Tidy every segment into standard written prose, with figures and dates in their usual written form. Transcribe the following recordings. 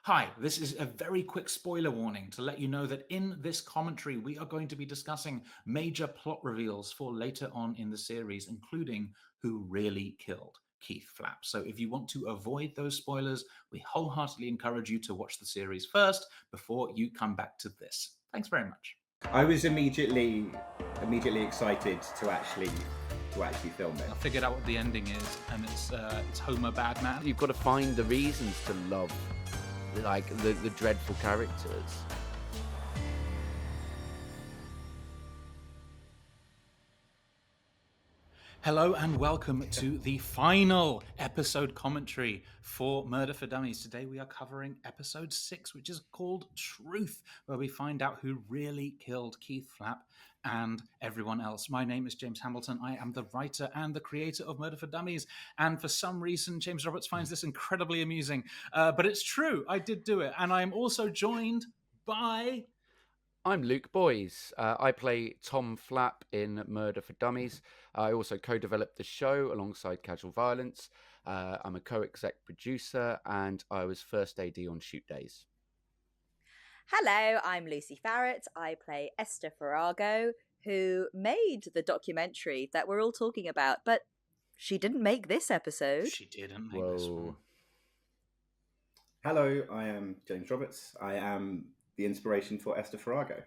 Hi, this is a very quick spoiler warning to let you know that in this commentary, we are going to be discussing major plot reveals for later on in the series, including who really killed Keith Flapp. So if you want to avoid those spoilers, we wholeheartedly encourage you to watch the series first before you come back to this. Thanks very much. I was immediately excited to actually film it. I figured out what the ending is, and it's Homer Badman. You've got to find the reasons to love like the dreadful characters. Hello and welcome to the final episode commentary for Murder for Dummies. Today we are covering episode 6, which is called Truth, where we find out who really killed Keith Flapp and everyone else. My name is James Hamilton. I am the writer and the creator of Murder for Dummies. And for some reason, James Roberts finds this incredibly amusing. But it's true. I did do it. And I am also joined by... I'm Luke Booys. I play Tom Flapp in Murder for Dummies. I also co-developed the show alongside Casual Violence. I'm a co-exec producer, and I was first AD on shoot days. Hello, I'm Lucy Farrett. I play Esther Farrago, who made the documentary that we're all talking about, but she didn't make this episode. She didn't make this one. Hello, I am James Roberts. I am the inspiration for Esther Farrago.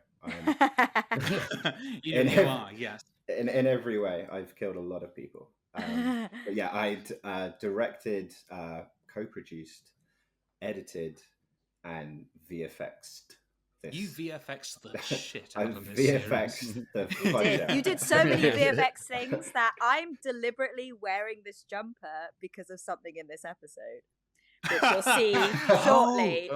You are, yes. In every way, I've killed a lot of people. But yeah, I'd directed, co-produced, edited, and VFX'd this. You VFX'd the shit out I've of this VFX'd the fudge out. You did so many VFX things that I'm deliberately wearing this jumper because of something in this episode, which you'll see shortly.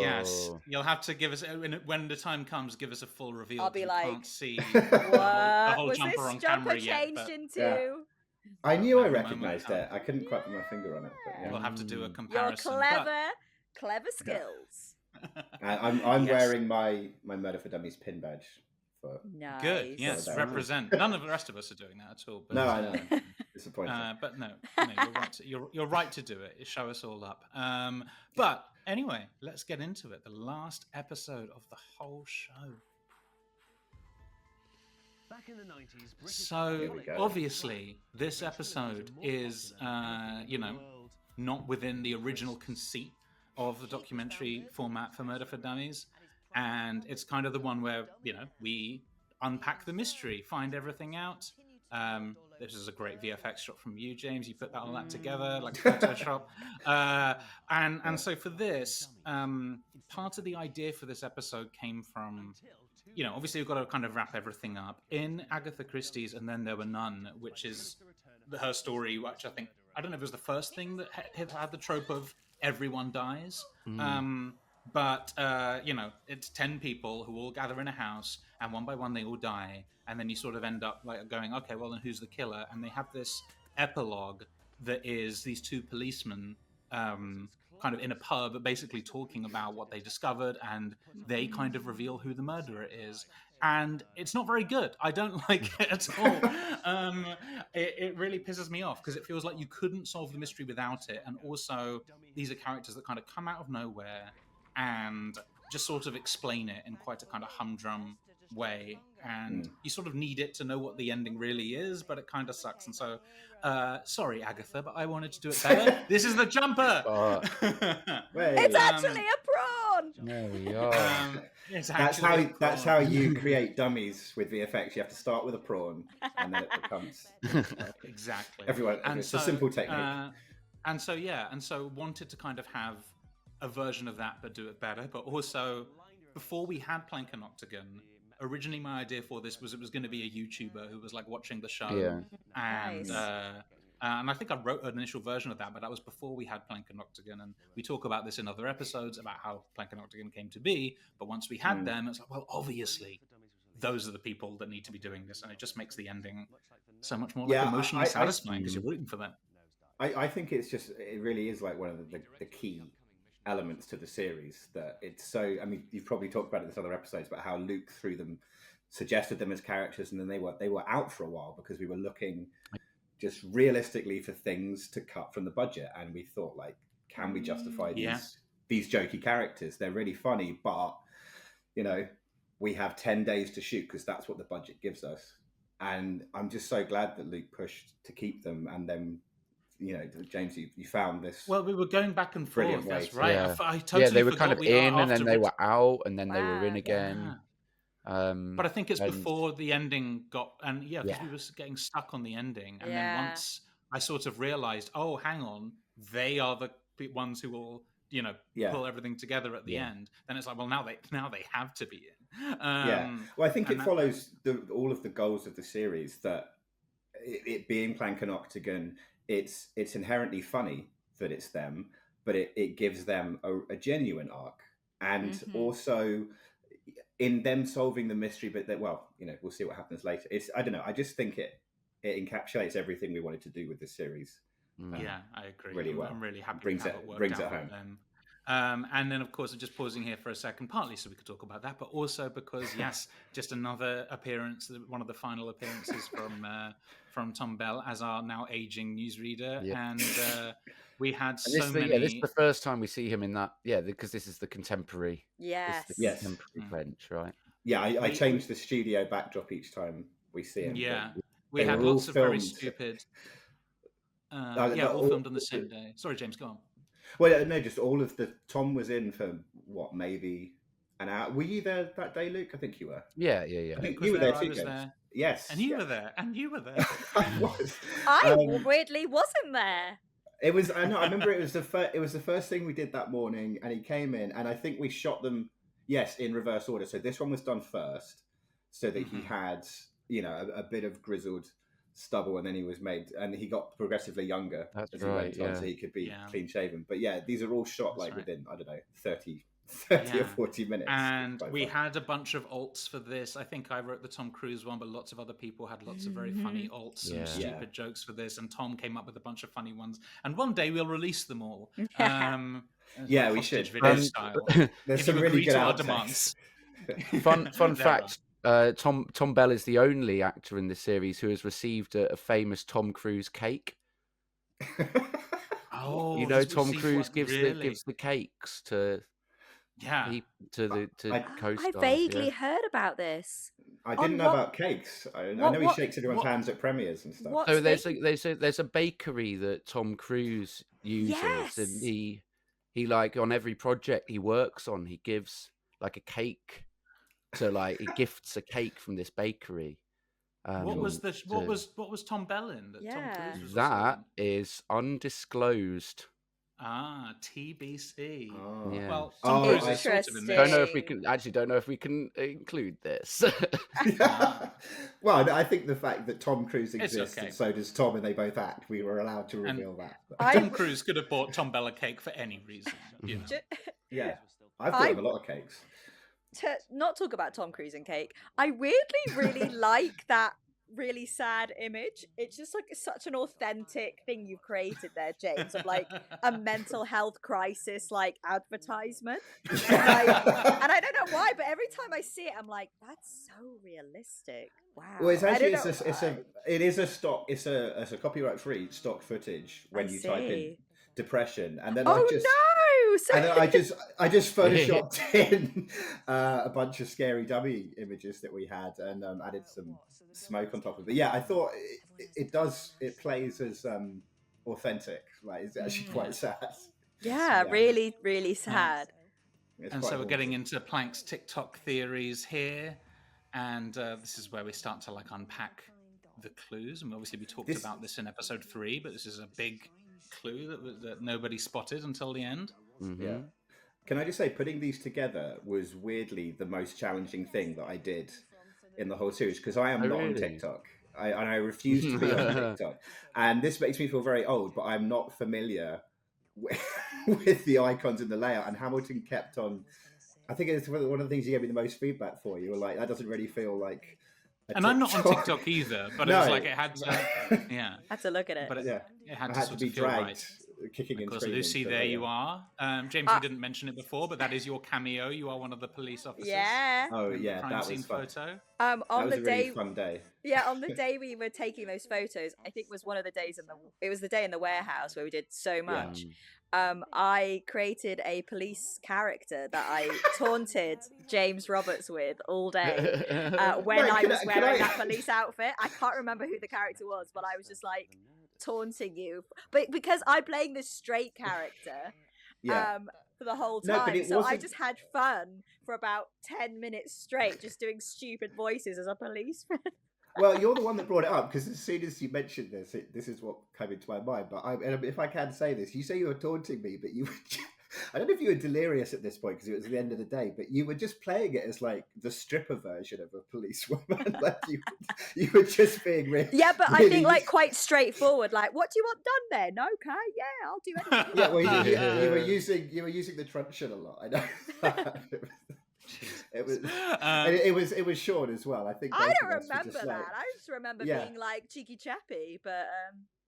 Yes, you'll have to give us, when the time comes, give us a full reveal. I'll be like, can't see what the whole was jumper this on jumper camera changed yet, into? Yeah. I knew I At the recognised moment, it. I couldn't quite put my finger on it. But yeah. We'll have to do a Your comparison. clever skills. I'm Yes. wearing my Murder for Dummies pin badge. For... Nice. Good, yes, Well, represent. None of the rest of us are doing that at all. But, No, I know. Disappointing. but no, you're right to do it. Show us all up. But anyway, let's get into it. The last episode of the whole show. Back in the 90s, British So obviously, this episode is, not within the original conceit of the documentary format for Murder for Dummies, and it's kind of the one where we unpack the mystery, find everything out. This is a great VFX shot from you, James. You put all that together like Photoshop. And so for this, part of the idea for this episode came from, obviously we've got to kind of wrap everything up. In Agatha Christie's And Then There Were None, which is her story, which I don't know if it was the first thing that had the trope of everyone dies. But it's 10 people who all gather in a house, and one by one they all die, and then you sort of end up like going, okay, well then who's the killer? And they have this epilogue that is these two policemen kind of in a pub basically talking about what they discovered, and they kind of reveal who the murderer is. And it's not very good. I don't like it at all. It really pisses me off because it feels like you couldn't solve the mystery without it. And also, these are characters that kind of come out of nowhere and just sort of explain it in quite a kind of humdrum way. And you sort of need it to know what the ending really is, but it kind of sucks. And so, sorry, Agatha, but I wanted to do it better. This is the jumper! It's actually a prawn! There we are. That's how you create dummies with VFX. You have to start with a prawn, and then it becomes exactly. Everyone, and it's a simple technique. And so wanted to kind of have a version of that, but do it better. But also, before we had Plank and Octagon, originally my idea for this was it was going to be a YouTuber who was like watching the show. Yeah. And Nice. and I think I wrote an initial version of that, but that was before we had Plank and Octagon. And we talk about this in other episodes about how Plank and Octagon came to be. But once we had them, it's like, well, obviously, those are the people that need to be doing this. And it just makes the ending so much more emotionally satisfying because you're rooting for them. I think it really is like one of the key elements to the series, that it's so, I mean, you've probably talked about it in this other episodes about how Luke threw them, suggested them as characters, and then they were out for a while because we were looking just realistically for things to cut from the budget, and we thought, like, can we justify these these jokey characters. They're really funny, but we have 10 days to shoot because that's what the budget gives us. And I'm just so glad that Luke pushed to keep them. And then, James, you found this. Well, we were going back and forth. That's right. Yeah. I totally they were forgot kind of we are in, and then after they were out, and then they were in Wow. again. But I think it's and- before the ending got, and because Yeah. we were getting stuck on the ending, and Yeah. then once I sort of realized, oh, hang on, they are the ones who will, pull everything together at the end. Then it's like, well, now they have to be in. Well, I think it follows all of the goals of the series. That it being Plank and Octagon, it's inherently funny that it's them, but it gives them a genuine arc, and also in them solving the mystery. But we'll see what happens later. I don't know. I just think it encapsulates everything we wanted to do with this series. Yeah, I agree. Really well. I'm really happy Brings to have it- it worked brings out it with home. them. And then, of course, I'm just pausing here for a second, partly so we could talk about that, but also because, yes, just another appearance, one of the final appearances from Tom Bell as our now aging newsreader. Yeah. And we had And so many... this is the first time we see him in that, because this is the contemporary. Yes. It's the contemporary French, right? Yeah, I changed the studio backdrop each time we see him. Yeah, but we they had were all lots of very filmed- stupid... they're all all- filmed on the same day. Sorry, James, go on. Well, no, just all of the... Tom was in for, maybe an hour. Were you there that day, Luke? I think you were. Yeah. Luke You was were there, there I too, was James. there. Yes. And you were there. And you were there. I was. I weirdly wasn't there. It was. I know. I remember it was the first thing we did that morning, and he came in, and I think we shot them. Yes, in reverse order. So this one was done first, so that he had a bit of grizzled stubble, and then he was made, and he got progressively younger That's as he went on, right, so he could be Yeah. clean shaven. But yeah, these are all shot That's right. within, I don't know, 30 Yeah. or 40 minutes. And Quite we fun. had a bunch of alts for this. I think I wrote the Tom Cruise one, but lots of other people had lots of very funny alts and Yeah. stupid jokes for this. And Tom came up with a bunch of funny ones. And one day we'll release them all. Yeah, we hostage should. video There's- style. There's If some you really agree good to our outtakes. demands. Fun There fact: Tom Bell is the only actor in the series who has received a famous Tom Cruise cake. Oh, You know, he's Tom received Cruise one, gives really? the cakes to Yeah. the I co-stars. I vaguely yeah. heard about this. I On didn't know what- about cakes. I what- know he what- shakes everyone's hands at premieres and stuff. What- So What's there's a bakery that Tom Cruise uses, Yes. and he like on every project he works on, he gives like a cake. So like he gifts a cake from this bakery. What was to- what was Tom Bell in that Tom Yeah. Cruise was that also in? is undisclosed. TBC. Oh. Yeah. Well, Oh, Tom Cruise I- is sort of in Don't know if we Interesting. can don't know if we can include this. Well, I think the fact that Tom Cruise It's exists okay. and so does Tom, and they both act, we were allowed to And- reveal that. Tom Cruise could have bought Tom Bell a cake for any reason. You know. Yeah, I've bought him a lot of cakes. To not talk about Tom Cruise and cake, I weirdly really like that really sad image. It's just like such an authentic thing you've created there, James, of like a mental health crisis like advertisement. And I don't know why, but every time I see it, I'm like, that's so realistic. Wow. Well, it's I don't actually know it's a copyright free stock footage when I you type in see. depression, and then Oh I just. no! So And then I just photoshopped in a bunch of scary dummy images that we had and added some smoke on top of it. Yeah, I thought it plays as authentic. Like it's actually quite sad. yeah, Yeah. really, really sad. It's And quite so we're getting haunting. into Plank's TikTok theories here, and this is where we start to like unpack the clues. And obviously we talked about this in episode 3, but this is a big clue that nobody spotted until the end. Yeah. Can I just say, putting these together was weirdly the most challenging thing that I did in the whole series, because I am Oh, not on really? TikTok. I refuse to be on TikTok. And this makes me feel very old, but I'm not familiar with the icons and the layout. And Hamilton kept on... I think it's one of the things you gave me the most feedback for. You were like, that doesn't really feel like... And I'm not on TikTok either, but it was like it had to... Yeah. Had to look at it. But it Yeah. had I to had to sort be of feel dragged, right. kicking Of and course, screaming. Lucy, to there the- you are. James, you didn't mention it before, but that is your cameo. You are one of the police officers. Yeah. Oh, in the yeah, crime that scene was fun. photo. That On was the a really day, fun day. yeah, on the day we were taking those photos, I think was one of the days it was the day in the warehouse where we did so much. I created a police character that I taunted James Roberts with all day when Right, I can was I- can wearing I- that police outfit. I can't remember who the character was, but I was just like taunting you. But because I'm playing this straight character Yeah. for the whole No, but time, it so I wasn't- just had fun for about 10 minutes straight, just doing stupid voices as a policeman. Well, you're the one that brought it up because as soon as you mentioned this, this is what came into my mind. But if I can say this, you say you were taunting me, but you were, I don't know if you were delirious at this point because it was the end of the day, but you were just playing it as like the stripper version of a policewoman. Like you were just being really. Yeah, but I really- think like quite straightforward. Like, what do you want done then? Okay, yeah, I'll do anything. Yeah, well, you were using the truncheon a lot. I know. It was Sean as well. I think I both don't of us were remember just that. like, I just remember Yeah. being like cheeky chappy, but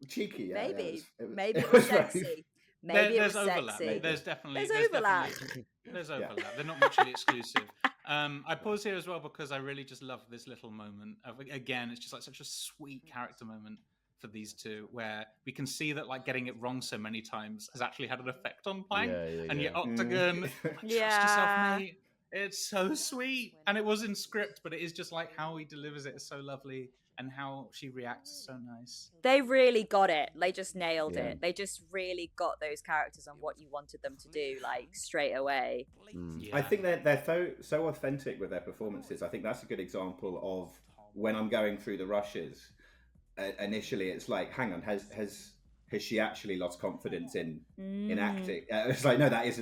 cheeky. Yeah, maybe it was, maybe it was very- sexy. Maybe it was there's overlap. sexy. There's definitely There's overlap. There's overlap. They're not mutually exclusive. I pause here as well because I really just love this little moment. Again, it's just like such a sweet character moment for these two, where we can see that like getting it wrong so many times has actually had an effect on Plank. And yet Octagon, like, trust yourself, mate. It's so sweet, and it was in script, but it is just like how he delivers it is so lovely, and how she reacts is so nice. They really got it. They just nailed Yeah. it. They just really got those characters on what you wanted them to do, like straight away. Yeah. I think they're so authentic with their performances. I think that's a good example of when I'm going through the rushes. Initially, it's like, hang on, has she actually lost confidence in acting? It's like, no, that is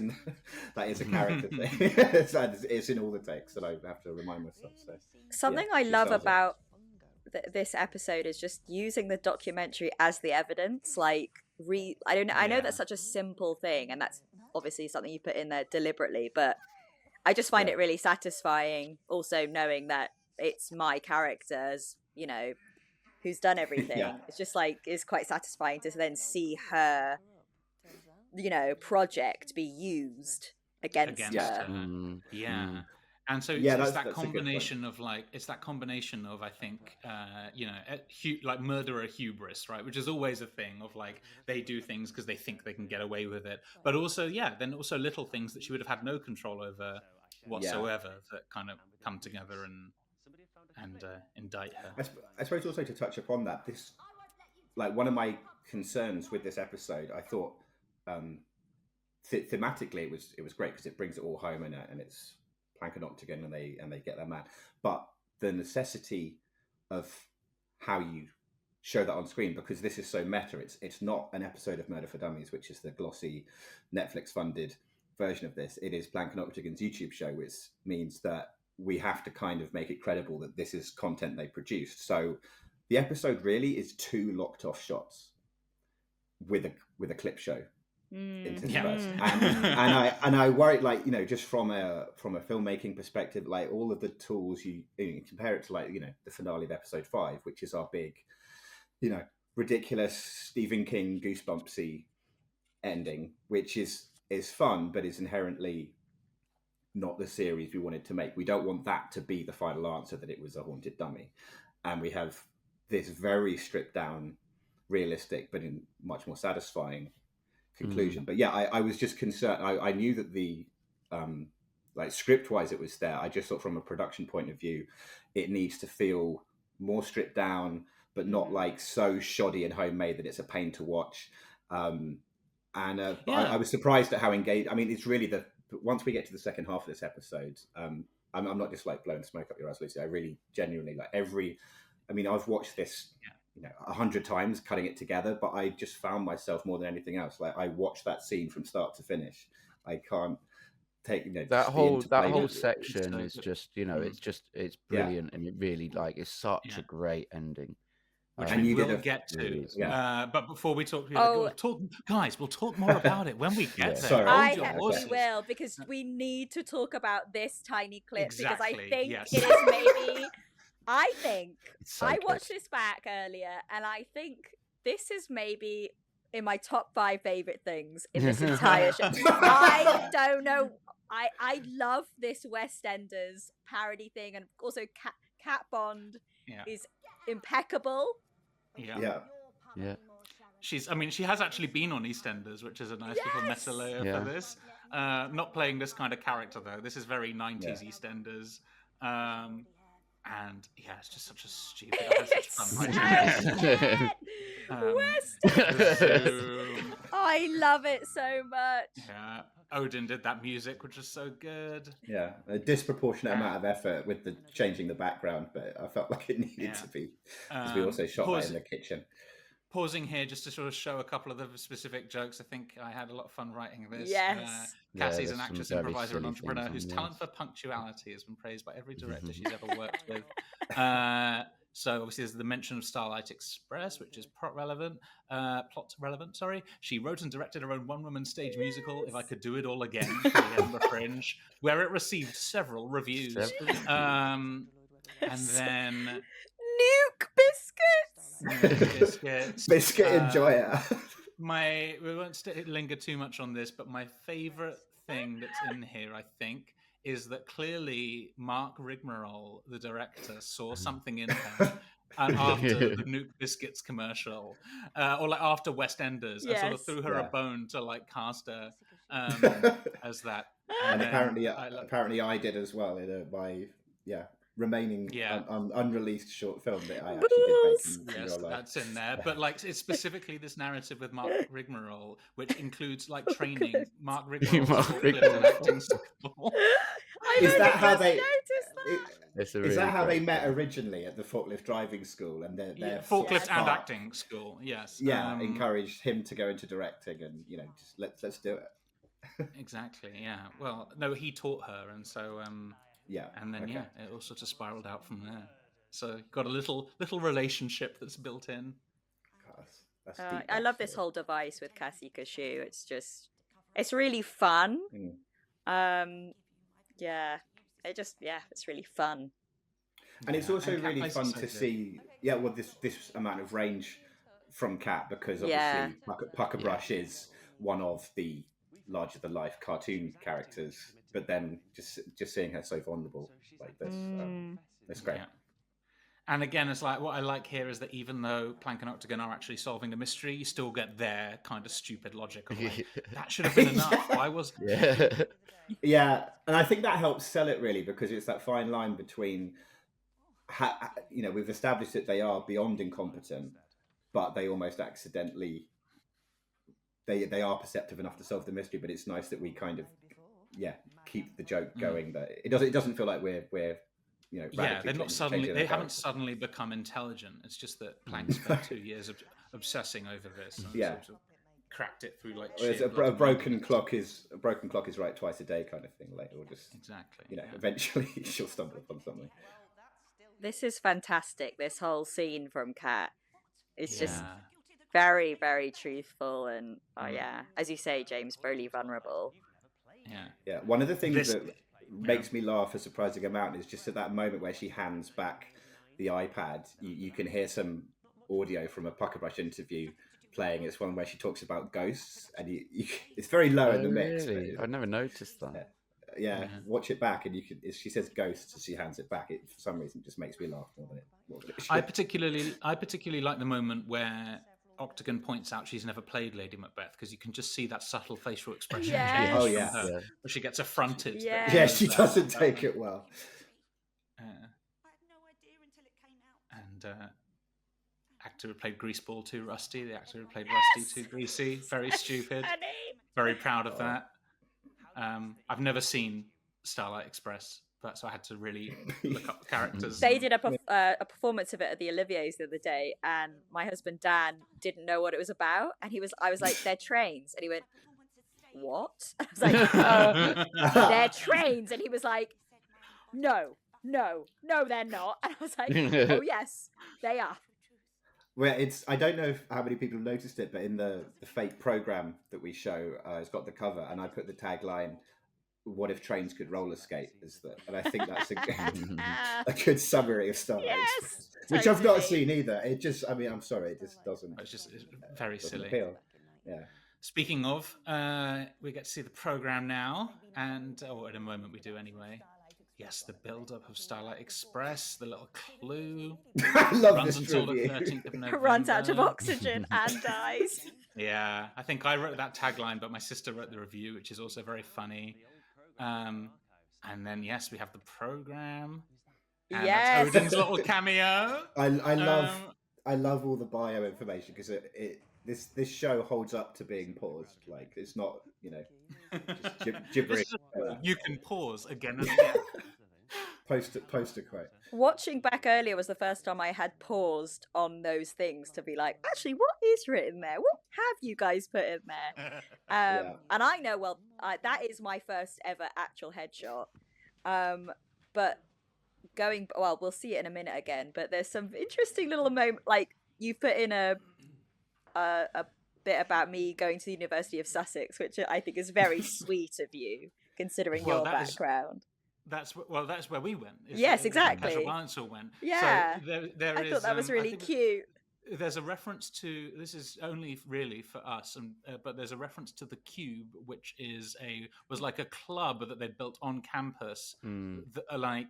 a character thing. It's in all the takes that I have to remind myself. So Something yeah, I she love sells it. about this episode is just using the documentary as the evidence. Like, I know Yeah. that's such a simple thing, and that's obviously something you put in there deliberately, but I just find it really satisfying. Also, knowing that it's my characters, you know, who's done everything. Yeah. It's just like, it's quite satisfying to then see her, you know, project be used against her. her. Yeah. And so Yeah, it's that's that a good point. combination of like, I think, you know, like murderer hubris, right? Which is always a thing of like, they do things because they think they can get away with it. But also, then also little things that she would have had no control over whatsoever that kind of come together and indict her. I suppose also to touch upon that, this, like, one of my concerns with this episode, I thought thematically it was great because it brings it all home and it's Plank and Octagon and they get their man, but the necessity of how you show that on screen, because this is so meta, it's not an episode of Murder for Dummies, which is the glossy Netflix funded version of this. It is Plank and Octagon's YouTube show, which means that we have to kind of make it credible that this is content they produced. So the episode really is 2 locked off shots with a clip show interspersed. And I worry, like, you know, just from a filmmaking perspective, like all of the tools you compare it to, like, you know, the finale of episode 5, which is our big, you know, ridiculous Stephen King goosebumpsy ending, which is fun but is inherently not the series we wanted to make. We don't want that to be the final answer, that it was a haunted dummy. And we have this very stripped down, realistic, but in much more satisfying conclusion. But yeah, I was just concerned. I knew that the, like, script-wise it was there. I just thought from a production point of view, it needs to feel more stripped down, but not like so shoddy and homemade that it's a pain to watch. I was surprised at how engaged. I mean, it's really once we get to the second half of this episode, I'm not just like blowing smoke up your ass, Lucy. I really genuinely like I've watched this, you know, 100 times cutting it together, but I just found myself more than anything else. Like, I watched that scene from start to finish. I can't take, you know, that whole it. section It's is just, you know, it's brilliant, and it really, like, it's such a great ending. Which And we you did will a- get to. Yeah. But before we talk, Oh. guys, we'll talk more about it when we get there. Sorry. Hold your Okay. We horses. will, because we need to talk about this tiny clip, because I Exactly, think yes. it is maybe. I think It's so I good. watched this back earlier, and I think this is maybe in my top 5 favorite things in this entire show. I don't know. I love this West Enders parody thing, and also Cat Bond Yeah. is impeccable. Yeah. Yeah. she has actually been on EastEnders, which is a nice little meta layer for this. Not playing this kind of character though. This is very 90s EastEnders. And yeah, it's just such a stupid. I had such fun writing it. I love it so much. Yeah, Odin did that music, which is so good. Yeah, a disproportionate amount of effort with the changing the background, but I felt like it needed to be, because we also shot that in the kitchen. Pausing here just to sort of show a couple of the specific jokes. I think I had a lot of fun writing this. Yes. Cassie's an actress, improviser, and entrepreneur whose talent for punctuality has been praised by every director she's ever worked with. So obviously there's the mention of Starlight Express, which is plot relevant. Sorry. She wrote and directed her own one-woman stage musical, If I Could Do It All Again, for the Edinburgh Fringe, where it received several reviews. And then... Nuke biscuits. Biscuit enjoyer. We won't linger too much on this, but my favourite thing that's in here, I think, is that clearly Mark Rigmarole, the director, saw something in her after the Nuke Biscuits commercial, or like after West Enders, and sort of threw her a bone to like cast her as that. And apparently I did as well in my remaining unreleased short film that I actually did make in real life. That's in there. But like, it's specifically this narrative with Mark Rigmarole, which includes like training Mark Rigmarole acting school. Is that how they? Is that how they met originally at the forklift driving school and their forklift and acting school? Yes. Yeah, encouraged him to go into directing, and just let's do it. Exactly. Yeah. Well, no, he taught her, and so and then it all sort of spiraled out from there. So got a little relationship that's built in. That's I love this whole device with Cassie Cashew. It's really fun. It's really fun. And it's also really fun to see. Yeah, well, this amount of range from Kat, because obviously Puckerbrush is one of the larger than life cartoon characters, but then just seeing her so vulnerable like this, it's great. Yeah. And again, it's like what I like here is that even though Plank and Octagon are actually solving the mystery, you still get their kind of stupid logic of like, that should have been enough. Why was Yeah, and I think that helps sell it really, because it's that fine line between, we've established that they are beyond incompetent, but they almost accidentally, they are perceptive enough to solve the mystery. But it's nice that we kind of, keep the joke going. That it doesn't feel like we're they're not suddenly, they haven't suddenly become intelligent. It's just that Plank spent 2 years obsessing over this. And sort of cracked it through like. A broken clock is right twice a day kind of thing. Like, or just exactly. Eventually she'll stumble upon something. This is fantastic. This whole scene from Kat, it's just very, very truthful, and as you say, James, really vulnerable. Yeah. One of the things that makes me laugh a surprising amount is just at that moment where she hands back the iPad. You can hear some audio from a Puckerbrush interview playing. It's one where she talks about ghosts, and it's very low in the mix. Really? I've never noticed that. Yeah, watch it back, and she says ghosts as she hands it back. It for some reason just makes me laugh more than it should. I particularly like the moment where Octagon points out she's never played Lady Macbeth, because you can just see that subtle facial expression change from her, where she gets affronted. Yeah, she doesn't take it well. And actor who played Greaseball too rusty. The actor who played Rusty too greasy. Very stupid. Very proud of that. I've never seen Starlight Express, so I had to really look up the characters. They did a performance of it at the Olivier's the other day, and my husband Dan didn't know what it was about, and I was like, they're trains, and he went, what? I was like, they're trains, and he was like, no, they're not, and I was like, oh yes, they are. Well, I don't know how many people have noticed it, but in the fake program that we show, it's got the cover, and I put the tagline, "What if trains could roller skate?" and I think that's a good summary of Starlight Express, which I've not seen either. It just, I'm sorry, it just doesn't. It's very silly. Appeal. Yeah. Speaking of, we get to see the program now, and in a moment we do anyway. yes, the build-up of Starlight Express, the little clue I love runs this until review. the 13th of November. Runs out of oxygen and dies. Yeah, I think I wrote that tagline, but my sister wrote the review, which is also very funny. And then, yes, we have the program. And Yes. that's Odin's little cameo. I love all the bio information because this show holds up to being paused. Like, it's not, just gibberish. You can pause again and again. Poster quote. Watching back earlier was the first time I had paused on those things to be like, actually, what is written there? What have you guys put in there? And I know, that is my first ever actual headshot. But we'll see it in a minute again. But there's some interesting little moment, like you've put in a bit about me going to the University of Sussex, which I think is very sweet of you, considering your background. That's where we went. Yes, exactly. Casual Violence all went. Yeah, so there I thought that was really cute. There's a reference to, this is only really for us, but there's a reference to the Cube, which was like a club that they'd built on campus, I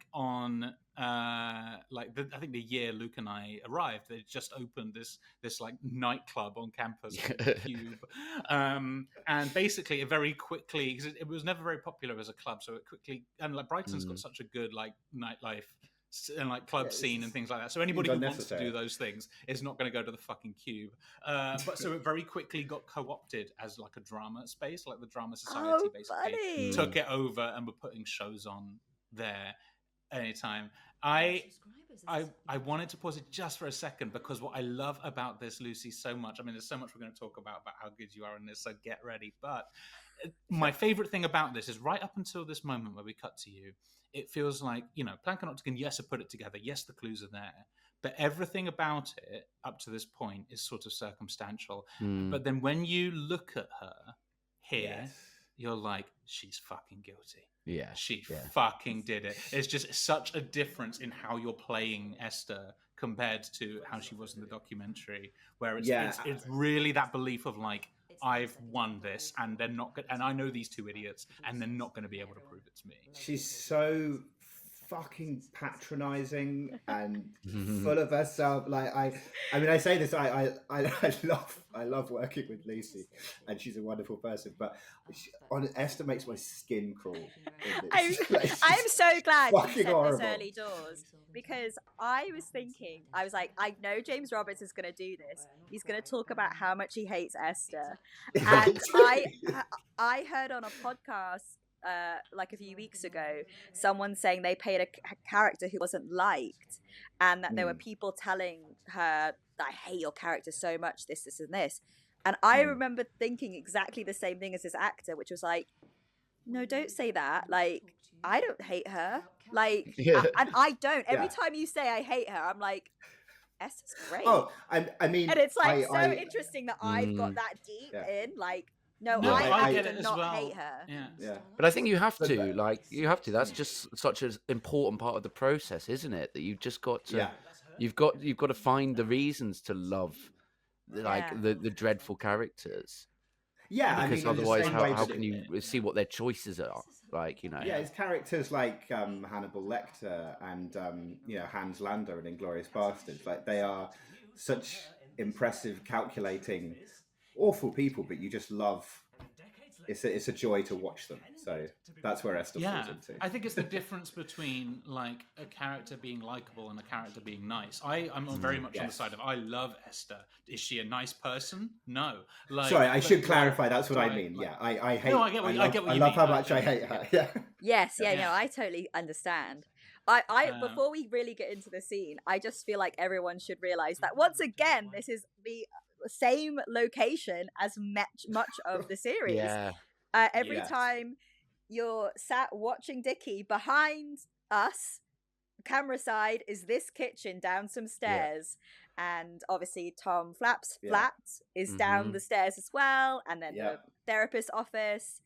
think the year Luke and I arrived, they just opened this like nightclub on campus called the Cube, and basically it very quickly, because it was never very popular as a club, so it quickly, and like Brighton's got such a good like nightlife and like club scene and things like that. So anybody who wants to do those things is not going to go to the fucking Cube. But so it very quickly got co-opted as like a drama space, like the Drama Society basically took it over and were putting shows on there anytime. I wanted to pause it just for a second because what I love about this, Lucy, so much. I mean, there's so much we're going to talk about how good you are in this, so get ready. But my favorite thing about this is right up until this moment where we cut to you, it feels like, Plankenopticon, yes, I put it together. Yes, the clues are there. But everything about it up to this point is sort of circumstantial. But then when you look at her here, you're like, she's fucking guilty. Yeah. She fucking did it. It's just such a difference in how you're playing Esther compared to how she was in the documentary, where it's really that belief of like, I've won this, and they're not and I know these two idiots, and they're not going to be able to prove it to me. She's so fucking patronizing and full of herself. Like I mean, I say this. I love working with Lucy, and she's a wonderful person. But Esther makes my skin crawl. I am so glad you said horrible. this early doors, because I was thinking, I was like, I know James Roberts is going to do this. He's going to talk about how much he hates Esther, and I heard on a podcast like a few weeks ago, someone saying they played a character who wasn't liked, and that there were people telling her, I hate your character so much, this, and this. And I remember thinking exactly the same thing as this actor, which was like, no, don't say that. Like, I don't hate her. Like, and I don't. Every time you say I hate her, I'm like, Esther's great. Oh, I mean, and it's like interesting that I've got that deep in, like, no, I have to not hate her. Yeah. But I think you have to. That's just such an important part of the process, isn't it? That you've just got to, you've got to find the reasons to love, like the dreadful characters. Yeah, because otherwise, how can you see what their choices are? Like, Yeah, it's characters like Hannibal Lecter and Hans Lander in Inglourious Bastards. Like, they are such impressive, calculating, awful people, but you just love. It's a joy to watch them. So that's where Esther falls into. I think it's the difference between like a character being likable and a character being nice. I'm very much on the side of I love Esther. Is she a nice person? No. Like, sorry, I should clarify. That's what I mean. Yeah, I hate. No, I get what you mean. I love how much I hate her. Yeah. Yes. Yeah. No, I totally understand. Before we really get into the scene, I just feel like everyone should realize that once again, this is the same location as much of the series. Every time you're sat watching Dickie, behind us, camera side, is this kitchen down some stairs, and obviously Tom Flapp's flat is down the stairs as well, and then the therapist's office,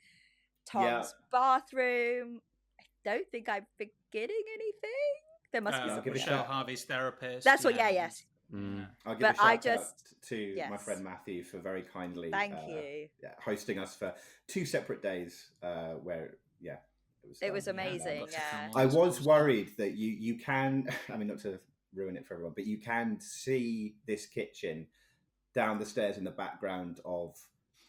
Tom's bathroom. I don't think I'm forgetting anything. There must be something. Michelle Harvey's therapist. That's what. Yes. I'll give a shout out to my friend Matthew for very kindly thank you hosting us for 2 separate days where It was done. amazing. Lots of film I on this, but it was done. worried that you can. I mean, not to ruin it for everyone, but you can see this kitchen down the stairs in the background of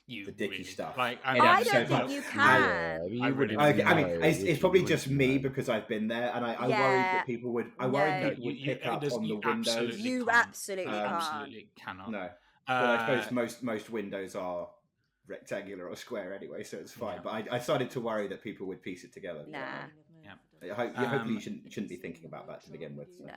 You the Dicky really, stuff. like, And I it's don't so think fun. you I- can. you I really wouldn't Okay, I mean, know, it's would you? probably You just wouldn't me know. because I've been there, and I worried Yeah. that people would. I worried No. people would pick up on the you windows. absolutely You can't. absolutely You can't. absolutely cannot. No, well, I suppose Uh, most windows are rectangular or square anyway, so it's fine. Yeah. But I started to worry that people would piece it together. Nah. But hopefully you shouldn't be thinking about that to begin with. So. No.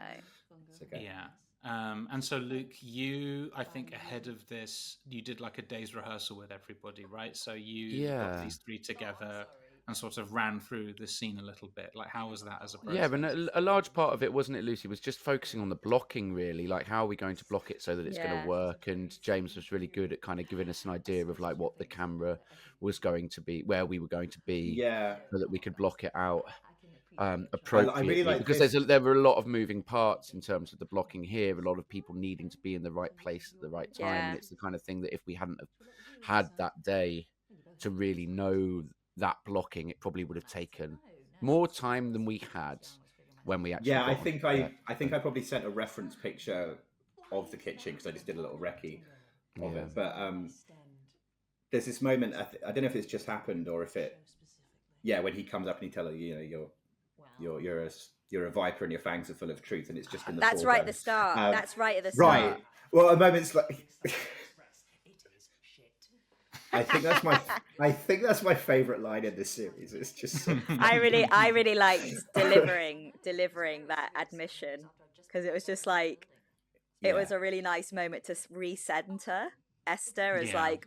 It's okay. Yeah. And so, Luke, you, I think, ahead of this, you did like a day's rehearsal with everybody, right? So you got Yeah. these three together and sort of ran through the scene a little bit. Like, how was that as a process? Yeah, but a large part of it, wasn't it, Lucy, was just focusing on the blocking, really. Like, how are we going to block it so that it's going Yeah. to work? And James was really good at kind of giving us an idea of, like, what the camera was going to be, where we were going to be, Yeah. so that we could block it out appropriately. like because this- there were a lot of moving parts in terms of the blocking here, a lot of people needing to be in the right place at the right time. Yeah. And it's the kind of thing that if we hadn't have had that day to really know that blocking, it probably would have taken more time than we had when we actually Yeah, I got think onto I think I probably sent a reference picture of the kitchen because I just did a little recce of Yeah. it. But there's this moment. I don't know if it's just happened or if it. Yeah, when he comes up and he tells you, you're a viper and your fangs are full of truth, and it's just in the. That's right at foreground. the start. That's right at the Right. start. Well, a moment's like. I think that's my favorite line in this series. It's just. I really liked delivering that admission because it was just like it was a really nice moment to recenter Esther as Yeah. like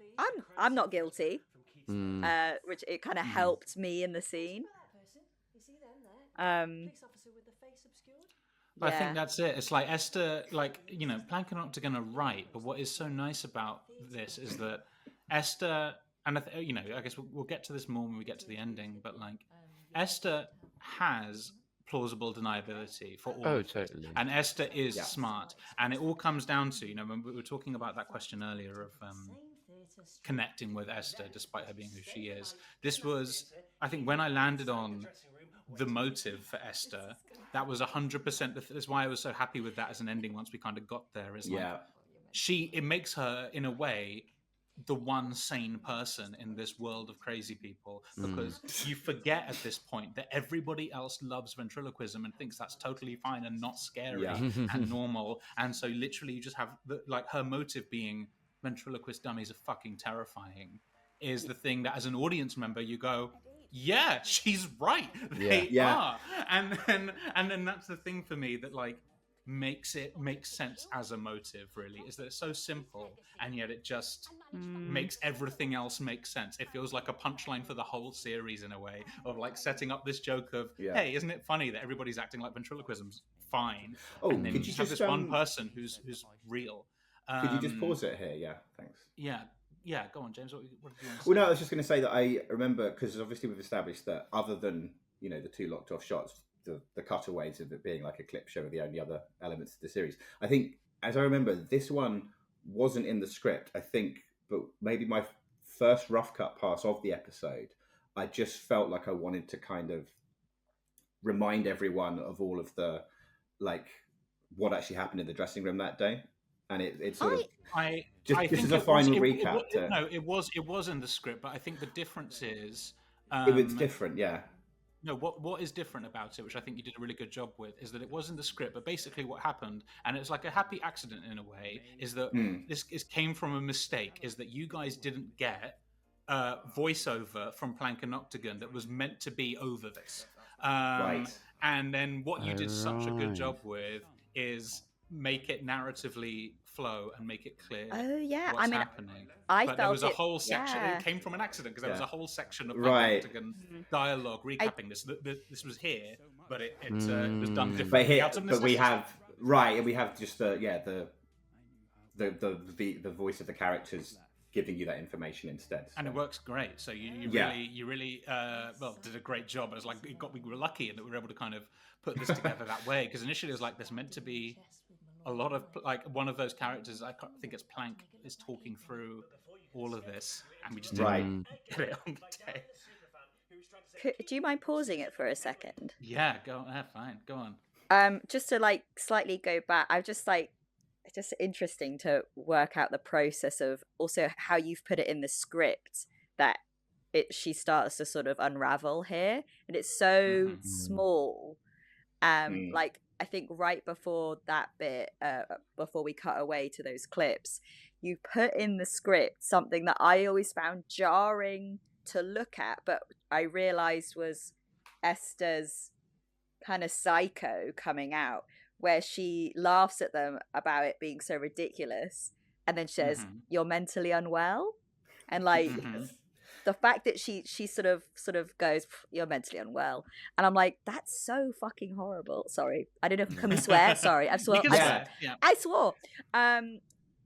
I'm not guilty, Mm. which it kind of helped me in the scene. I Yeah. think that's it. It's like Esther, like, Plank and Octagon are right, but what is so nice about this is that Esther, and I guess we'll get to this more when we get to the ending, but like Esther has plausible deniability for all Oh, of it. totally. And Esther is Yeah. smart, and it all comes down to, when we were talking about that question earlier of connecting with Esther despite her being who she is. This was, I think, when I landed on the motive for Esther, that was 100%. That's why I was so happy with that as an ending once we kind of got there. Is like, Yeah. it makes her, in a way, the one sane person in this world of crazy people, because you forget at this point that everybody else loves ventriloquism and thinks that's totally fine and not scary Yeah. and normal. And so literally you just have her motive being ventriloquist dummies are fucking terrifying is the thing that as an audience member you go, yeah, she's right. They Yeah. are. And then that's the thing for me that like makes sense as a motive, really, is that it's so simple and yet it just makes everything else make sense. It feels like a punchline for the whole series in a way of like setting up this joke of, hey, isn't it funny that everybody's acting like ventriloquism's fine? Oh, and then could you have just this one person who's real. Could you just pause it here? Yeah, thanks. Yeah, go on, James. What did you want to say? Well, no, I was just going to say that I remember, because obviously we've established that other than, the two locked off shots, the cutaways of it being like a clip show are the only other elements of the series. I think, as I remember, this one wasn't in the script, I think, but maybe my first rough cut pass of the episode, I just felt like I wanted to kind of remind everyone of all of the, like, what actually happened in the dressing room that day. And it sort of just I this think is a it final was, recap. No, it was in the script, but I think the difference is it was different, yeah. No, what is different about it, which I think you did a really good job with, is that it was in the script, but basically what happened, and it's like a happy accident in a way, is that this came from a mistake, is that you guys didn't get voiceover from Plank and Octagon that was meant to be over this. Right. And then what you did such a good job with is make it narratively flow and make it clear what's happening. But there was a whole section. It came from an accident because there was a whole section of Octagon dialogue recapping this. This was here, but it was done differently. But we have and we have just the voice of the characters giving you that information instead. And it works great. So you really did a great job. It was like we were lucky in that we were able to kind of put this together that way, because initially it was like there's meant to be a lot of like one of those characters, I think it's Plank, is talking through all of this, and we just didn't get it on the day. Do you mind pausing it for a second? Yeah, go. Fine, go on. Just to like slightly go back, I've just like it's just interesting to work out the process of also how you've put it in the script that she starts to sort of unravel here, and it's so small. Like I think right before that bit, before we cut away to those clips, you put in the script something that I always found jarring to look at, but I realized was Esther's kind of psycho coming out, where she laughs at them about it being so ridiculous, and then she says, "You're mentally unwell," and like the fact that she sort of goes, "You're mentally unwell," and I'm like, that's so fucking horrible. Sorry, I don't know. Can we swear? Sorry, I've swore. I swore.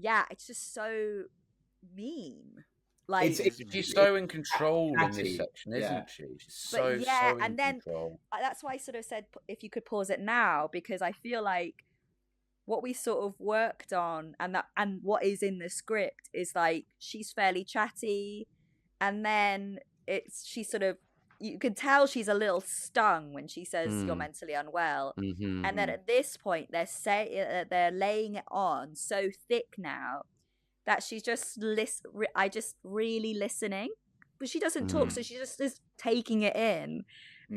Yeah, it's just so mean. Like she's so in control in this section, isn't she? She's so in control. That's why I sort of said if you could pause it now, because I feel like what we sort of worked on and what is in the script is like she's fairly chatty, and then she sort of, you can tell she's a little stung when she says you're mentally unwell, and then at this point they're laying it on so thick now that she's just really listening, but she doesn't talk, so she just is taking it in.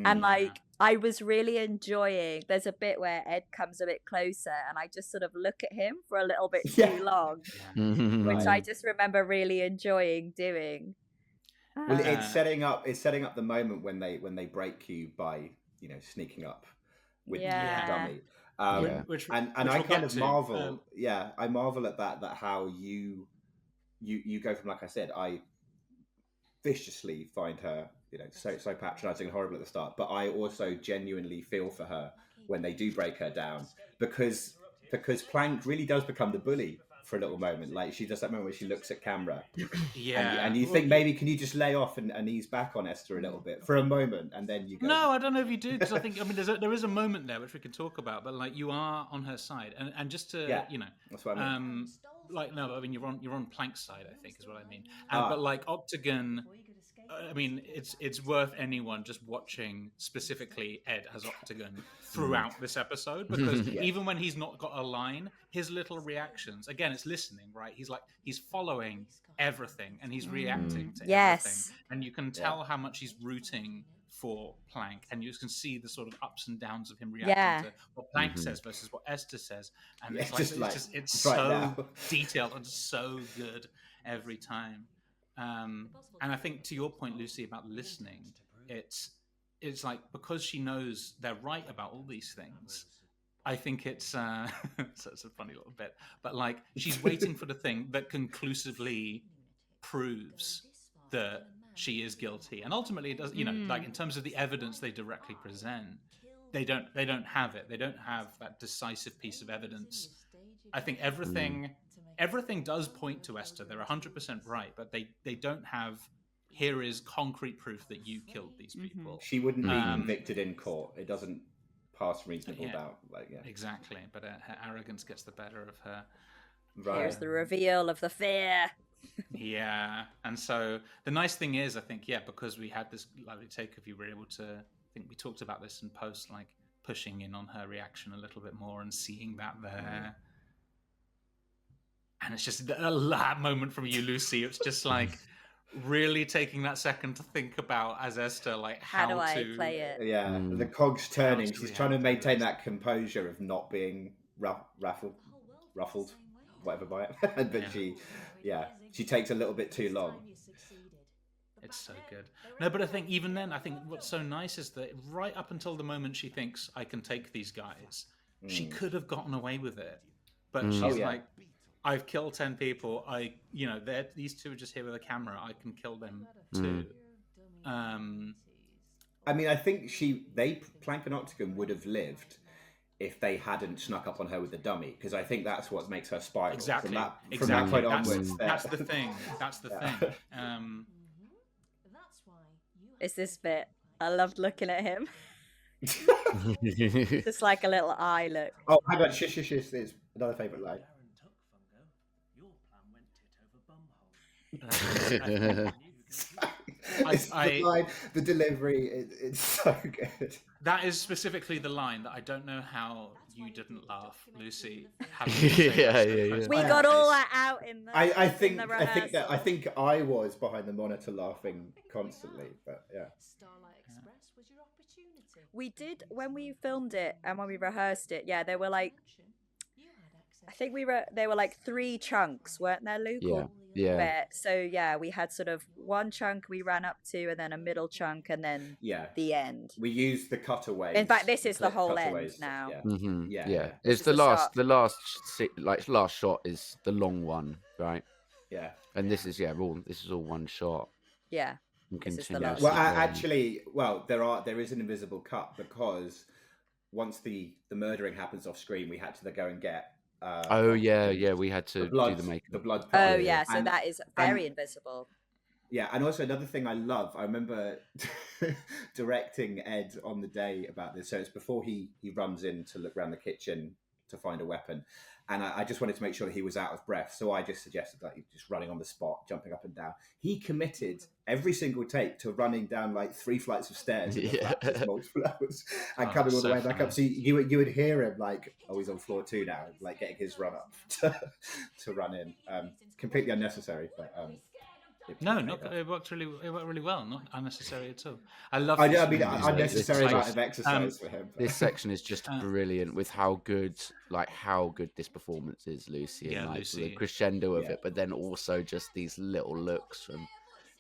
And like I was really enjoying, there's a bit where Ed comes a bit closer and I just sort of look at him for a little bit too long, which I just remember really enjoying doing. Well, it's setting up the moment when they break you by sneaking up with the dummy. Which I kind of marvel. I marvel at that how you go from, like I said, I viciously find her so patronizing and horrible at the start, but I also genuinely feel for her when they do break her down, because Plank really does become the bully for a little moment. Like she does that moment where she looks at camera, and you think maybe can you just lay off and ease back on Esther a little bit for a moment, and then you go. No, I don't know if you do, because I think there is a moment there which we can talk about, but like you are on her side, and just to that's what I mean. You're on Plank's side, I think is what I mean. But like Octagon, I mean, it's worth anyone just watching specifically Ed as Octagon throughout this episode, because even when he's not got a line, his little reactions, again, it's listening, right? He's following everything and he's reacting to everything, and you can tell how much he's rooting for Plank, and you can see the sort of ups and downs of him reacting to what Plank says versus what Esther says, and it's so detailed and so good every time. And I think to your point, Lucy, about listening, it's like because she knows they're right about all these things, I think it's so it's a funny little bit, but like she's waiting for the thing that conclusively proves that she is guilty, and ultimately it does. Like in terms of the evidence they directly present, they don't have it. They don't have that decisive piece of evidence. I think everything does point to Esther. They're 100% right, but they don't have, here is concrete proof that you killed these people. She wouldn't be convicted in court. It doesn't pass reasonable doubt. Exactly, but her arrogance gets the better of her. Right. Here's the reveal of the fear. And so the nice thing is, I think, because we had this lovely take of you, were able to, I think we talked about this in post, like pushing in on her reaction a little bit more and seeing that there. And it's just that moment from you, Lucy. It's just like really taking that second to think about, as Esther, like how do I to play it? Yeah, the cogs turning. She's trying to maintain that composure of not being ruffled, whatever by it. But she takes a little bit too long. It's so good. No, but I think even then, I think what's so nice is that right up until the moment she thinks I can take these guys, she could have gotten away with it, but she's like, I've killed 10 people. These two are just here with a camera. I can kill them too. I mean, I think Plank and Octagon would have lived if they hadn't snuck up on her with the dummy, because I think that's what makes her spiral. Exactly. From that point onwards. That's the thing. That's the thing. It's this bit. I loved looking at him. Just like a little eye look. Oh, hang on. Shush. It's another favourite line. It's the line, the delivery. It's so good. That is specifically the line that I don't know how you didn't laugh, Lucy. We got all that out in the. I think in the I think I was behind the monitor laughing constantly, but yeah. We did when we filmed it and when we rehearsed it. Yeah, there were like, I think they were like 3 chunks, weren't there, Luke? Yeah. So yeah, we had sort of one chunk we ran up to, and then a middle chunk, and then the end. We used the cutaways. In fact, this is the whole end now. Yeah. Mm-hmm. Yeah. It's the last shot is the long one, right? Yeah. And this is all one shot. Yeah. Well, actually, there is an invisible cut because once the murdering happens off screen, we had to go and get. We had to do the makeup. The blood. Oh yeah, so that is very invisible. Yeah, and also another thing I love, I remember directing Ed on the day about this. So it's before he runs in to look around the kitchen to find a weapon. And I just wanted to make sure that he was out of breath. So I just suggested just running on the spot, jumping up and down. He committed every single take to running down like 3 flights of stairs in the flats, multiple levels, and coming all the way back up. So you would hear him like, oh, he's on floor 2 now, like getting his run up to run in. Completely unnecessary, but it worked really well. Not unnecessary at all. Unnecessary amount of exercise for him. This section is just brilliant with how good this performance is, Lucy, and Lucy. The crescendo of it, but then also just these little looks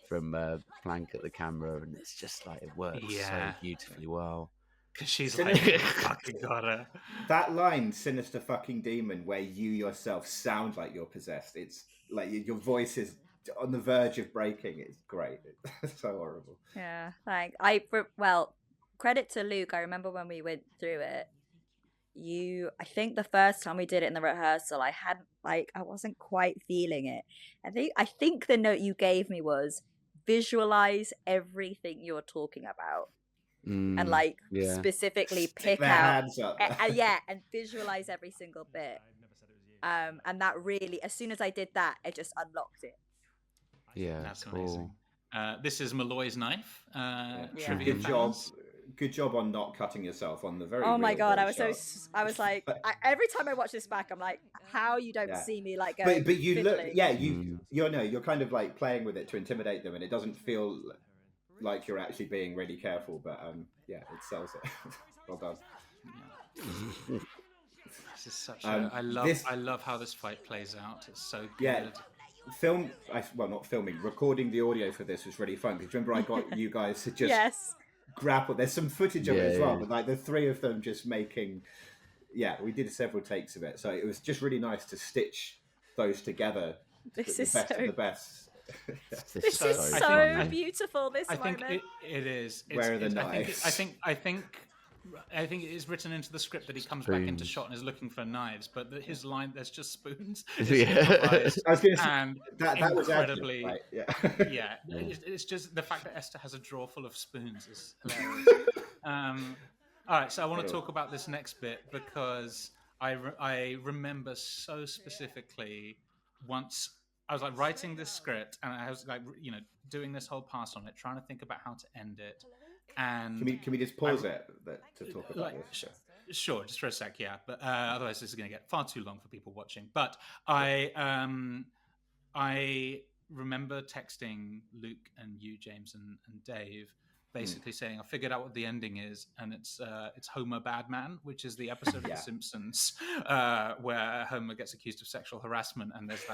from Plank at the camera, and it's just like it works so beautifully well. Because she's like, fucking got her. That line, "Sinister fucking demon," where you yourself sound like you're possessed. It's like your voice is on the verge of breaking. It's great. It's so horrible. Yeah, credit to Luke. I remember when we went through it. I think the first time we did it in the rehearsal, I wasn't quite feeling it. I think the note you gave me was visualize everything you're talking about, and specifically pick out, and visualize every single bit. And that really, as soon as I did that, it just unlocked it. Yeah, that's cool. Amazing. This is Malloy's knife. Good job on not cutting yourself on the very. Oh my god, I was like, every time I watch this back, I'm like, how you don't see me like going. But you fiddling. You're kind of like playing with it to intimidate them, and it doesn't feel like you're actually being really careful. But it sells it. Well done. Yeah. This is such I love how this fight plays out. It's so good. Yeah. Not filming, recording the audio for this was really fun because remember I got you guys to just grapple. There's some footage of it as well, but like the 3 of them just making. Yeah, we did several takes of it, so it was just really nice to stitch those together. This is best of the best. This is so beautiful. This moment. I think it is. Where are the knives? I think it is written into the script that he comes back into shot and is looking for knives, but his line, "There's just spoons." I was going to say that was incredibly. Right? Yeah. It's just the fact that Esther has a drawer full of spoons is hilarious. All right, so I want to talk about this next bit because I remember so specifically once I was like writing this script and I was like doing this whole pass on it, trying to think about how to end it. And can we just pause it to talk about this? Sure, just for a sec, yeah. But otherwise, this is going to get far too long for people watching. But I remember texting Luke and you, James, and Dave, basically saying I figured out what the ending is, and it's Homer Badman, which is the episode of The Simpsons where Homer gets accused of sexual harassment, and there's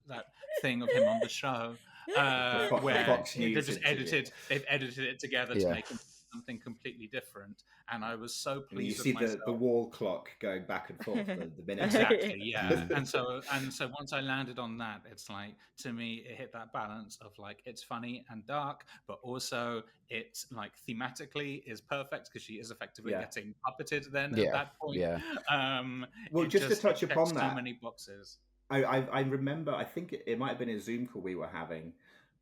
that thing of him on the show. Where they've just edited it together to make something completely different, and I was so pleased. You see the wall clock going back and forth the minute. Exactly, yeah. and so once I landed on that, it's like, to me it hit that balance of like it's funny and dark, but also it's like thematically is perfect because she is effectively getting puppeted then at that point. Well, just to touch upon that, so many boxes. I remember, I think it might have been a Zoom call we were having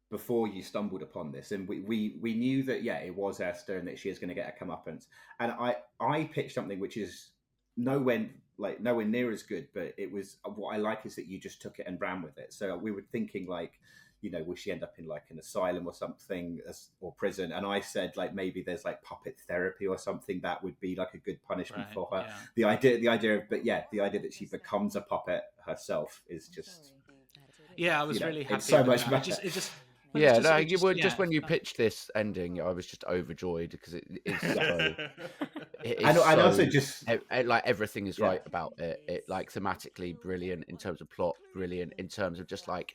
before you stumbled upon this, and we knew that it was Esther and that she is going to get a comeuppance, and I pitched something which is nowhere near as good, but it was what I like is that you just took it and ran with it. So we were thinking like will she end up in like an asylum or something, or prison? And I said like maybe there's like puppet therapy or something that would be like a good punishment for her. Yeah. The idea that she becomes a puppet herself is just. Yeah, I was really happy. It's so with much that. better. Just when you pitched this ending, I was just overjoyed because it is so. And also just like everything is right about it. It like thematically brilliant in terms of plot, brilliant in terms of just like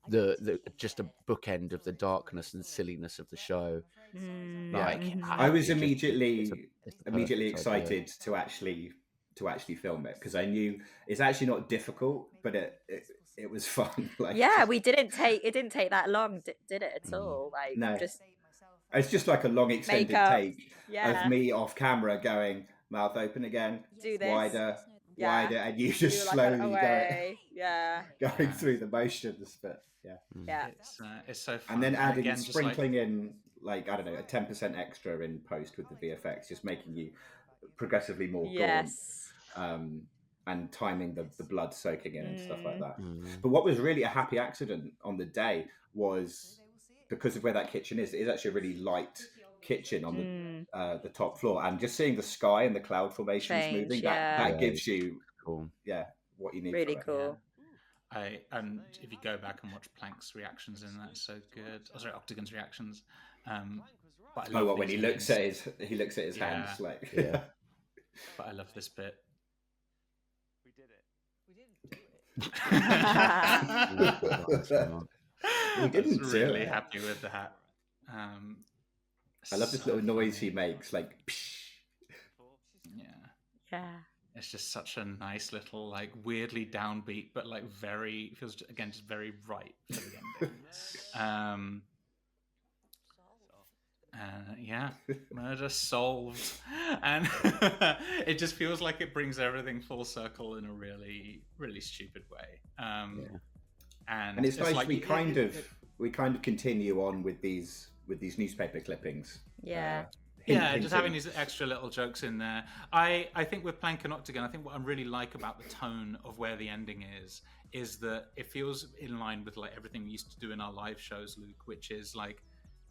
the just a bookend of the darkness and silliness of the show. I was immediately excited to actually film it because I knew it's actually not difficult, but it was fun. Like, it didn't take that long, did it at all? Like, no, just it's just like a long extended makeup. take of me off camera going mouth open again, do this wider, and you just slowly going through the motions. But it's so fun. And then adding again, sprinkling in like I don't know a 10% extra in post with the VFX, just making you progressively more gaunt. And timing the blood soaking in and stuff like that. But what was really a happy accident on the day was because of where that kitchen is. It is actually a really light kitchen on the top floor, and just seeing the sky and the cloud formations moving that gives you what you need. Really for it. cool. And if you go back and watch Plank's reactions in that, it's so good. Oh, sorry, Octagon's reactions. But when he looks at his hands like. But I love this bit. We didn't really happy with that. I love this little noise he makes, like. Yeah. It's just such a nice little, like, weirdly downbeat, but like feels again just very right for the ending. Murder solved, and it just feels like it brings everything full circle in a really, really stupid way. And it's nice. Like, we kind of continue on with these newspaper clippings. Just having these extra little jokes in there. I think with Plank and Octagon, I think what I really like about the tone of where the ending is that it feels in line with like everything we used to do in our live shows, Luke, which is like,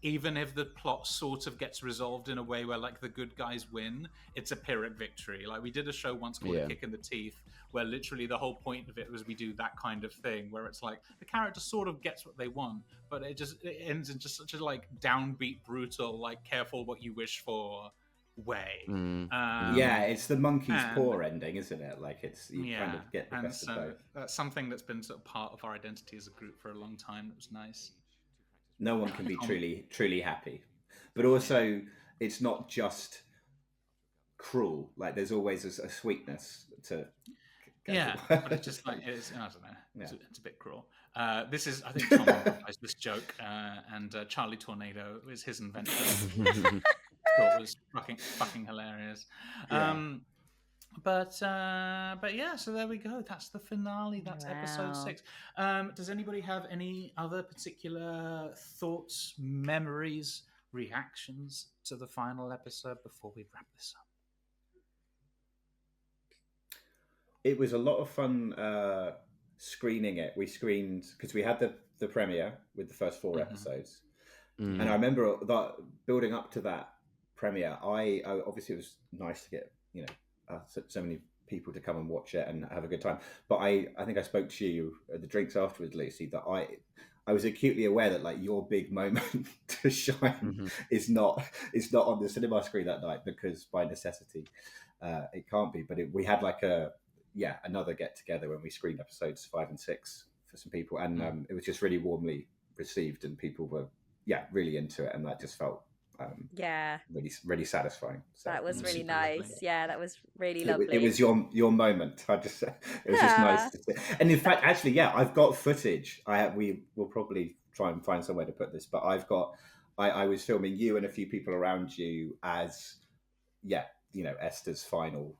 even if the plot sort of gets resolved in a way where like the good guys win, it's a Pyrrhic victory. Like we did a show once called A Kick in the Teeth, where literally the whole point of it was we do that kind of thing where it's like the character sort of gets what they want, but it ends in just such a like downbeat, brutal, like careful what you wish for way. It's the monkey's paw ending, isn't it? Like it's kind of get the best of both. That's something that's been sort of part of our identity as a group for a long time. It was nice. No one can be truly happy, but also it's not just cruel. Like there's always a sweetness to. But it's just like it's, I don't know. It's a bit cruel. This is, I think, Tom improvised this joke, and Charlie Tornado was his invention. Thought it was fucking hilarious. But yeah, so there we go. That's the finale. That's episode 6. Does anybody have any other particular thoughts, memories, reactions to the final episode before we wrap this up? It was a lot of fun screening it. We screened because we had the premiere with the first 4 episodes, and I remember that building up to that premiere. I obviously it was nice to get so many people to come and watch it and have a good time. But I think I spoke to you at the drinks afterwards, Lucy, that I was acutely aware that like your big moment to shine is not on the cinema screen that night, because by necessity it can't be. But we had like another get together when we screened episodes 5 and 6 for some people, and it was just really warmly received, and people were really into it, and that just felt really, really satisfying. So, that was really nice. Lovely. Yeah, that was really lovely. It was your moment. It was just nice to see. And in fact, actually, I've got footage. We will probably try and find somewhere to put this, but I was filming you and a few people around you as Esther's final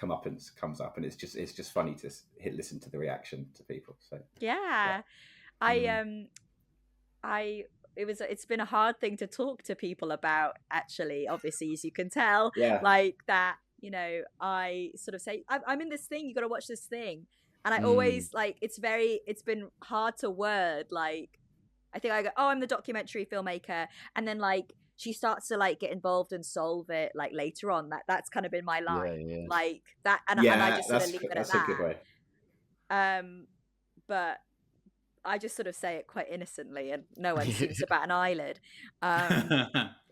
comeuppance comes up, and it's just funny to listen to the reaction to people. So it's been a hard thing to talk to people about, actually, obviously, as you can tell. Like that, I sort of say, I'm in this thing, you got to watch this thing. And I always like it's been hard to word. Like I think I go, oh, I'm the documentary filmmaker, and then like she starts to like get involved and solve it like later on. That's kind of been my line, like that, and I just sort of leave it at that. That's a good way. But I just sort of say it quite innocently, and no one seems to bat an eyelid.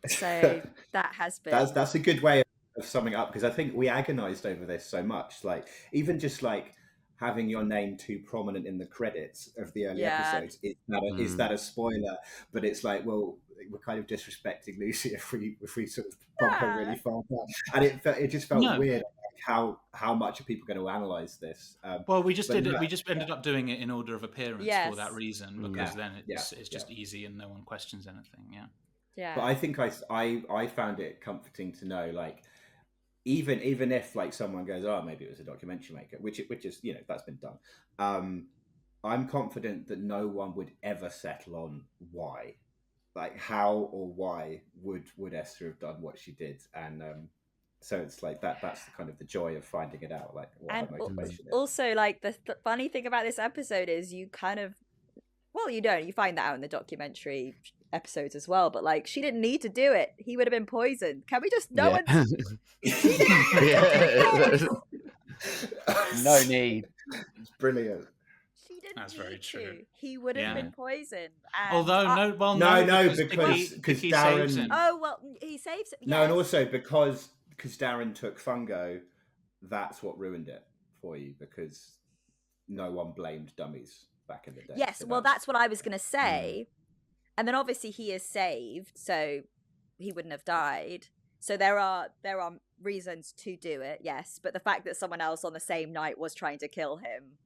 So that has been that's a good way of summing up, because I think we agonized over this so much, like even just like having your name too prominent in the credits of the early episodes, is that a spoiler? But it's like, well, we're kind of disrespecting Lucy if we sort of bump her really far down, and it just felt weird how much are people going to analyze this. Well, we just ended up doing it in order of appearance for that reason, because then it's just easy and no one questions anything. But I think I found it comforting to know, like, even if like someone goes, oh, maybe it was a documentary maker, which is, you know, that's been done. I'm confident that no one would ever settle on why, like how or why would Esther have done what she did, and so it's like that's the kind of the joy of finding it out, like what her motivation is. Also, like the funny thing about this episode is you kind of, well, you find that out in the documentary episodes as well, but like she didn't need to do it. He would have been poisoned. Can we just no need. It's brilliant. She didn't That's need very true. He would have been poisoned. Although because Darren saves him. Oh well, he saves him. No, and also because Darren took fungo, that's what ruined it for you, because no one blamed Dummies back in the day. Yes, well, that's what I was going to say. And then obviously he is saved, so he wouldn't have died. So there are reasons to do it, yes. But the fact that someone else on the same night was trying to kill him,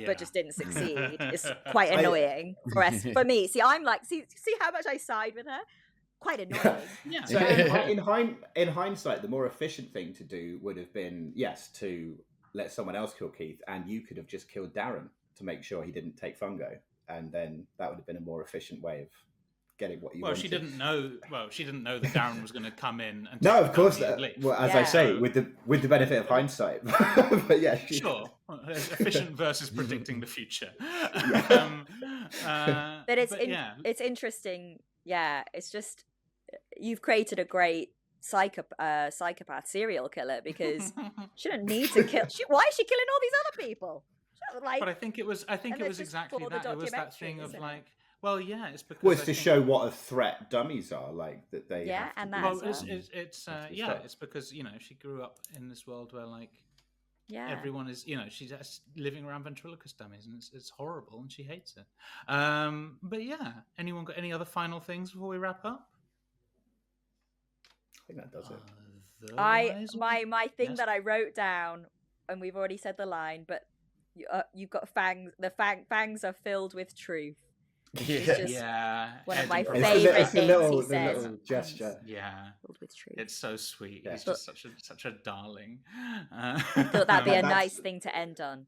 but just didn't succeed, is quite annoying for me. See, I'm like, see how much I side with her? Quite annoying. So in hindsight, the more efficient thing to do would have been, to let someone else kill Keith, and you could have just killed Darren to make sure he didn't take fungo. And then that would have been a more efficient way of getting what you wanted. She didn't know that Darren was going to come in. And no, of course. Well, as I say, with the benefit of hindsight. But sure, efficient versus predicting the future. But it's interesting. Yeah, it's just you've created a great psychopath serial killer, because she didn't need to kill. Why is she killing all these other people? Like, but I think it was exactly that. It was that thing of like, well, it's because it's to show what a threat dummies are, like that they. Yeah, and that. Well, it's because she grew up in this world where like, everyone is she's living around ventriloquist dummies, and it's horrible, and she hates it. But anyone got any other final things before we wrap up? I think that does it. My thing that I wrote down, and we've already said the line, but. You've got fangs. The fangs are filled with truth. One of my favorite things he says. Little gesture. Filled with truth. It's so sweet. He's just such a darling. I thought that'd be a nice thing to end on.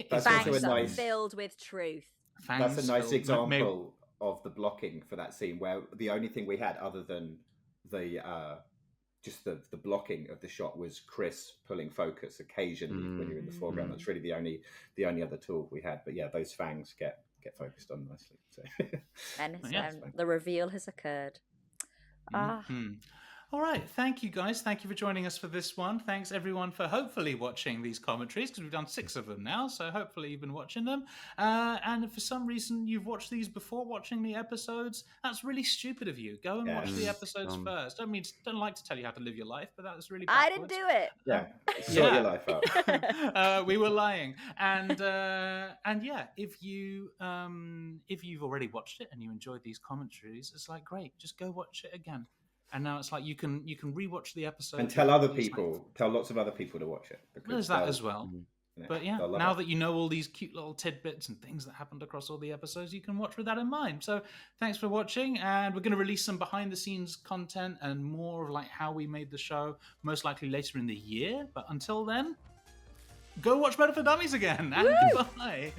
Fangs are filled with truth. That's a nice example of the blocking for that scene, where the only thing we had other than the just the blocking of the shot was Chris pulling focus occasionally when you're in the foreground. That's really the only other tool we had. But those fangs get focused on nicely. So. And the reveal has occurred. All right, thank you guys. Thank you for joining us for this one. Thanks everyone for hopefully watching these commentaries, because we've done 6 of them now, so hopefully you've been watching them. And if for some reason you've watched these before watching the episodes, that's really stupid of you. Go and watch the episodes first. Don't like to tell you how to live your life, but that was really backwards. I didn't do it. Sort your life out. We were lying. And if you've already watched it and you enjoyed these commentaries, it's like, great, just go watch it again. And now it's like you can rewatch the episode and tell lots of other people to watch it. There's that as well. But now that you know all these cute little tidbits and things that happened across all the episodes, you can watch with that in mind. So thanks for watching, and we're going to release some behind the scenes content and more of like how we made the show, most likely later in the year. But until then, go watch Murder for Dummies again, and goodbye.